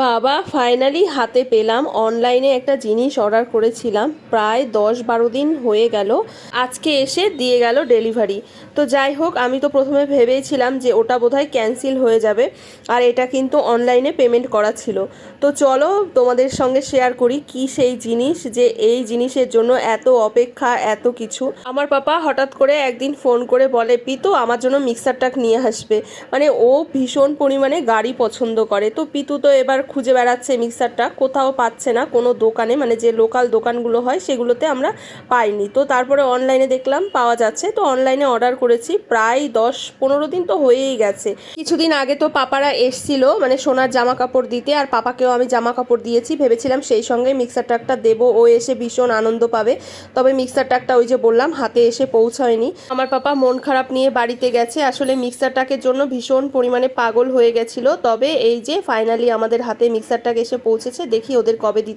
বাবা ফাইনালি হাতে পেলাম। অনলাইনে একটা জিনিস অর্ডার করেছিলাম, প্রায় 10-12 দিন হয়ে গেল, আজকে এসে দিয়ে গেল ডেলিভারি। তো যাই হোক, আমি তো প্রথমে ভেবেছিলাম যে ওটা বোধহয় ক্যান্সেল হয়ে যাবে, আর এটা কিন্তু অনলাইনে পেমেন্ট করা ছিল। তো চলো তোমাদের সঙ্গে শেয়ার করি কি সেই জিনিস, যে এই জিনিসের জন্য এত অপেক্ষা, এত কিছু। আমার পাপা হঠাৎ করে একদিন ফোন করে বলে, পিতু আমার জন্য মিক্সারটা নিয়ে আসবে। মানে ও ভীষণ পরিমাণে গাড়ি পছন্দ করে। তো পিতু তো এবার খুঁজে বেড়াচ্ছে মিক্সারটা, কোথাও পাচ্ছে না কোনো দোকানে, মানে যে লোকাল দোকানগুলো হয় সেগুলোতে আমরা পাইনি। তো তারপরে অনলাইনে দেখলাম পাওয়া যাচ্ছে, তো অনলাইনে অর্ডার করেছি। প্রায় 10-15 দিন তো হয়েই গেছে। কিছুদিন আগে তো পাপারা এসছিল, মানে সোনার জামা কাপড় দিতে, আর পাপাকেও আমি জামা কাপড় দিয়েছি, ভেবেছিলাম সেই সঙ্গে মিক্সার ট্রাকটা দেবো, ও এসে ভীষণ আনন্দ পাবে। তবে মিক্সার ট্রাকটা ওই যে বললাম হাতে এসে পৌঁছায়নি। আমার পাপা মন খারাপ নিয়ে বাড়িতে গেছে, আসলে মিক্সার ট্রাকের জন্য ভীষণ পরিমাণে পাগল হয়ে গেছিল। তবে এই যে ফাইনালি আমাদের হাতে মিক্সার ট্রাক এসে পৌঁছেছে, দেখি ওদের কবে দিতে